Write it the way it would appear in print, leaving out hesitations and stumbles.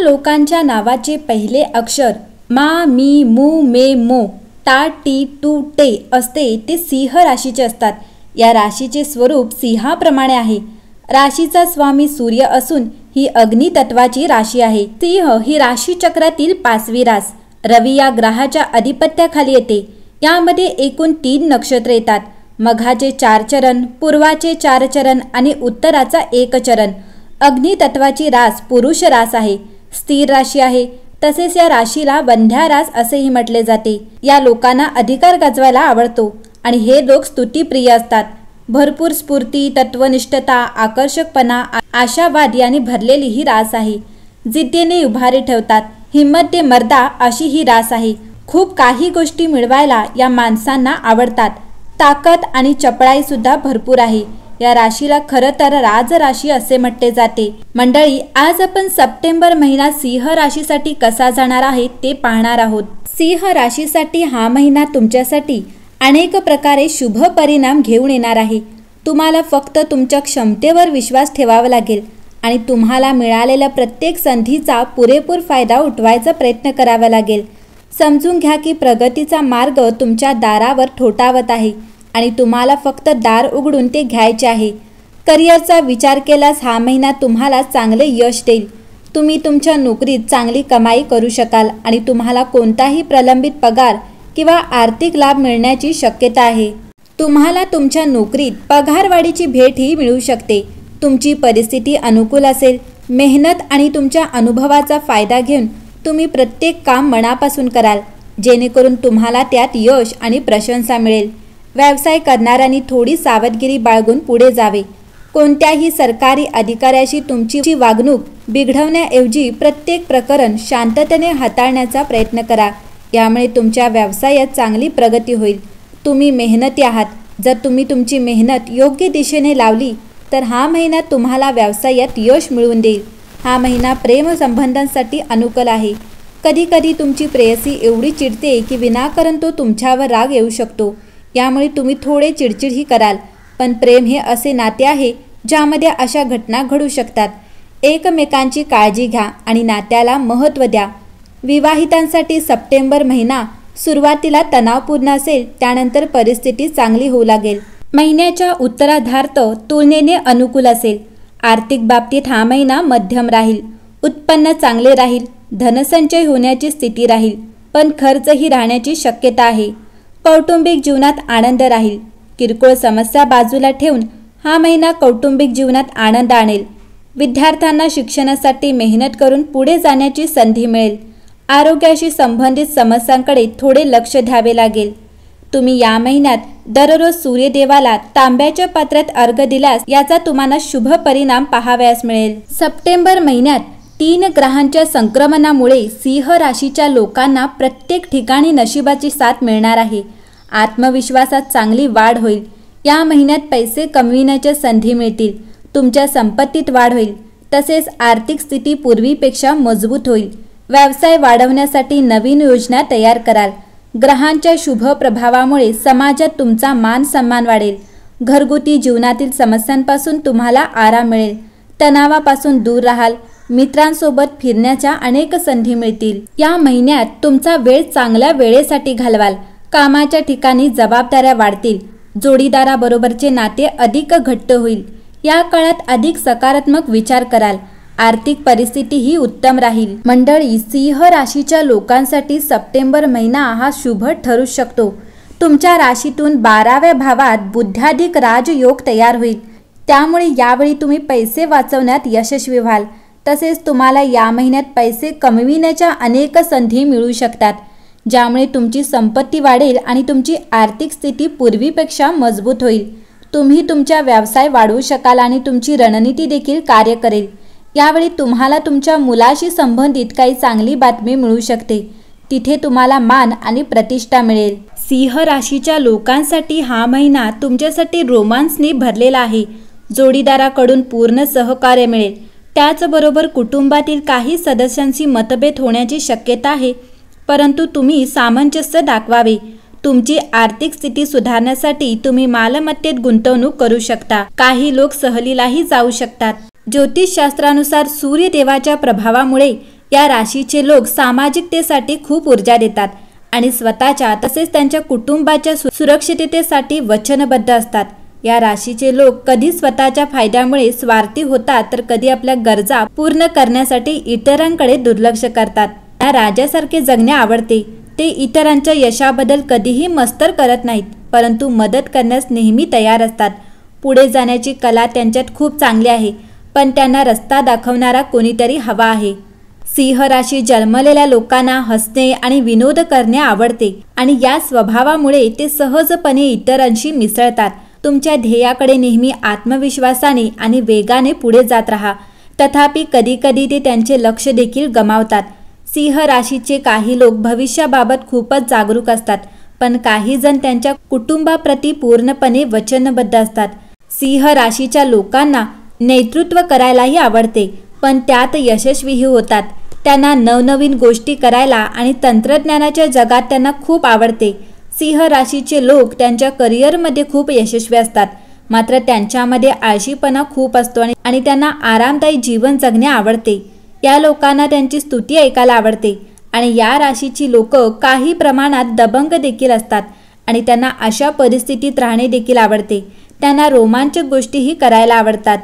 लोकांच्या नावाचे पहिले अक्षर मा मी मू मे मो टा टी टू टे असते ते सिंह राशीचे असतात। या राशीचे स्वरूप सिंहाप्रमाणे आहे। राशीचा स्वामी सूर्य असून ही अग्नी तत्वाची राशी आहे। सिंह ही राशी चक्रातील 5वी रास। रवी या ग्रहाच्या अधिपत्याखाली येते। यामध्ये एकूण 3 नक्षत्र येतात। मघाचे 4 चरण, पूर्वाचे 4 चरण आणि उत्तराचा 1 चरण। अग्नि तत्वाची रास पुरुष रास आहे, स्थिर राशी आहे। तसेच या राशीला वंध्या रास असेही म्हटले जाते। या लोकांना अधिकार गाजवायला आवडतो आणि हे लोक स्तुतीप्रिय असतात। भरपूर स्फूर्ती, तत्वनिष्ठता, आकर्षकपणा, आशावाद यांनी भरलेली ही रास आहे। जिद्दीने उभारी ठेवतात। हिम्मत दे मर्दा अशी ही रास आहे। खूप काही गोष्टी मिळवायला या माणसांना आवडतात। ताकद आणि चपळाई सुद्धा भरपूर आहे। या राशीला खरं तर राजराशी असे म्हटले जाते। मंडळी, आज आपण सप्टेंबर महिना सिंह राशीसाठी कसा जाणार आहे ते पाहणार आहोत। सिंह राशीसाठी हा महिना तुमच्यासाठी अनेक प्रकारे शुभ परिणाम घेऊन येणार आहे। तुम्हाला फक्त तुमच्या क्षमतेवर विश्वास ठेवावा लागेल आणि तुम्हाला मिळालेल्या प्रत्येक संधीचा पुरेपूर फायदा उठवायचा प्रयत्न करावा लागेल। समजून घ्या की प्रगतीचा मार्ग तुमच्या दारावर ठोठावत आहे आणि तुम्हाला फक्त दार उघडून ते घ्यायचे आहे। करिअरचा विचार केल्यास हा महिना तुम्हाला चांगले यश देईल। तुम्ही तुमच्या नोकरीत चांगली कमाई करू शकाल आणि तुम्हाला कोणताही प्रलंबित पगार किंवा आर्थिक लाभ मिळण्याची शक्यता आहे। तुम्हाला तुमच्या नोकरीत पगारवाढीची भेटही मिळू शकते। तुमची परिस्थिती अनुकूल असेल। मेहनत आणि तुमच्या अनुभवाचा फायदा घेऊन तुम्ही प्रत्येक काम मनापासून कराल, जेणेकरून तुम्हाला त्यात यश आणि प्रशंसा मिळेल। व्यवसाय करणाऱ्यांनी थोडी सावधगिरी बाळगून पुढे जावे। कोणत्याही सरकारी अधिकाऱ्याशी तुमची वागणूक बिघडवण्याऐवजी प्रत्येक प्रकरण शांततेने हाताळण्याचा प्रयत्न करा। यामुळे तुमच्या व्यवसायात चांगली प्रगती होईल। तुम्ही मेहनती आहात। जर तुम्ही तुमची मेहनत योग्य दिशेने लावली तर हा महिना तुम्हाला व्यवसायात यश मिळवून देईल। हा महिना प्रेम संबंधांसाठी अनुकूल आहे। कधी कधी तुमची प्रेयसी एवढी चिडते की विनाकारण तो तुमच्यावर राग येऊ शकतो। यामुळे तुम्ही थोडे चिडचिडही कराल, पण प्रेम हे असे नाते आहे ज्यामध्ये अशा घटना घडू शकतात। एकमेकांची काळजी घ्या आणि नात्याला महत्त्व द्या। विवाहितांसाठी सप्टेंबर महिना सुरुवातीला तणावपूर्ण असेल, त्यानंतर परिस्थिती चांगली होऊ लागेल। महिन्याच्या उत्तरार्धात तुलनेने अनुकूल असेल। आर्थिक बाबतीत हा महिना मध्यम राहील। उत्पन्न चांगले राहील। धनसंचय होण्याची स्थिती राहील, पण खर्चही राहण्याची शक्यता आहे। कौटुंबिक जीवनात आनंद राहील। किरकोळ समस्या बाजूला ठेवून हा महिना कौटुंबिक जीवनात आनंद आणेल। विद्यार्थ्यांना शिक्षणासाठी मेहनत करून पुढे जाण्याची संधी मिळेल। आरोग्याशी संबंधित समस्यांकडे थोडे लक्ष द्यावे लागेल। तुम्ही या महिन्यात दररोज सूर्यदेवाला तांब्याच्या पात्रात अर्घ्य दिल्यास याचा तुम्हाला शुभ परिणाम पाहावयास मिळेल। सप्टेंबर महिन्यात 3 ग्रहांच्या संक्रमणामुळे सिंह राशीच्या लोकांना प्रत्येक ठिकाणी नशिबाची साथ मिळणार आहे। आत्मविश्वासात चांगली वाढ होईल। या महिन्यात पैसे कमविण्याच्या संधी मिळतील। तुमच्या संपत्तीत वाढ होईल। तसेच आर्थिक स्थिती पूर्वीपेक्षा मजबूत होईल। व्यवसाय वाढवण्यासाठी नवीन योजना तयार कराल। ग्रहांच्या शुभ प्रभावामुळे समाजात तुमचा मान सन्मान वाढेल। घरगुती जीवनातील समस्यांपासून तुम्हाला आराम मिळेल। तणावापासून दूर राहाल। मित्रांसोबत फिरण्याच्या अनेक संधी मिळतील। या महिन्यात तुमचा वेळ चांगल्या वेळेसाठी घालवाल। कामाच्या ठिकाणी जबाबदाऱ्या वाढतील। जोडीदाराबरोबरचे नाते अधिक घट्ट होईल। या काळात अधिक सकारात्मक विचार कराल। आर्थिक परिस्थिती ही उत्तम राहील। मंडळी, सिंह राशीच्या लोकांसाठी सप्टेंबर महिना हा शुभ ठरू शकतो। तुमच्या राशीतून 12व्या भावात बुद्ध्याधिक राजयोग तयार होईल। त्यामुळे यावेळी तुम्ही पैसे वाचवण्यात यशस्वी व्हाल। तसेच तुम्हाला या महिन्यात पैसे कमविण्याच्या अनेक संधी मिळू शकतात, ज्यामुळे तुमची संपत्ती वाढेल आणि तुमची आर्थिक स्थिती पूर्वीपेक्षा मजबूत होईल। तुम्ही तुमचा व्यवसाय वाढवू शकाल आणि तुमची रणनीती देखील कार्य करेल। यावेळी तुम्हाला तुमच्या मुलाशी संबंधित काही चांगली बातमी मिळू शकते। तिथे तुम्हाला मान आणि प्रतिष्ठा मिळेल। सिंह राशीच्या लोकांसाठी हा महिना तुमच्यासाठी रोमांसने भरलेला आहे। जोडीदाराकडून पूर्ण सहकार्य मिळेल। त्याचबरोबर कुटुंबातील काही सदस्यांशी मतभेद होण्याची शक्यता आहे, परंतु तुम्ही सामंजस्य दाखवावे। तुमची आर्थिक स्थिती सुधारण्यासाठी तुम्ही मालमत्तेत गुंतवणूक करू शकता। काही लोक सहलीलाही जाऊ शकतात। ज्योतिषशास्त्रानुसार सूर्यदेवाच्या प्रभावामुळे या राशीचे लोक सामाजिकतेसाठी खूप ऊर्जा देतात आणि स्वतःच्या तसेच त्यांच्या कुटुंबाच्या सुरक्षिततेसाठी वचनबद्ध असतात. या राशीचे लोक कधी स्वतःच्या फायद्यामुळे स्वार्थी होतात तर कधी आपल्या गरजा पूर्ण करण्यासाठी इतरांकडे दुर्लक्ष करतात. या राजासारखे जगणे आवडते. ते इतरांच्या यशाबद्दल कधीही मत्सर करत नाहीत, परंतु मदत करण्यास नेहमी तयार असतात. पुढे जाण्याची कला त्यांच्यात खूप चांगली आहे, पण त्यांना रस्ता दाखवणारा कोणीतरी हवा आहे. सिंह राशी जन्मलेल्या लोकांना हसणे आणि विनोद करणे आवडते आणि या स्वभावामुळे ते सहजपणे इतरांशी मिसळतात. तुमच्या ध्येयाकडे नेहमी आत्मविश्वासाने आणि वेगाने पुढे जात राहा. तथापि कधीकधी ते त्यांचे लक्ष देखील गमावतात. सिंह राशीचे काही लोक भविष्याबाबत खूपच जागरूक असतात, पण काही जण त्यांच्या कुटुंबाप्रती पूर्णपणे वचनबद्ध असतात. सिंह राशीच्या लोकांना नेतृत्व करायलाही आवडते, पण त्यात यशस्वीही होतात. त्यांना नवनवीन गोष्टी करायला आणि तंत्रज्ञानाच्या जगात त्यांना खूप आवडते. सिंह राशीचे लोक त्यांच्या करिअरमध्ये खूप यशस्वी असतात, मात्र त्यांच्यामध्ये आळशीपणा खूप असतो आणि त्यांना आरामदायी जीवन जगणे आवडते. या लोकांना त्यांची स्तुती ऐकायला आवडते आणि या राशीची लोक काही प्रमाणात दबंग देखील असतात आणि त्यांना अशा परिस्थितीत राहणे देखील आवडते. त्यांना रोमांचक गोष्टीही करायला आवडतात.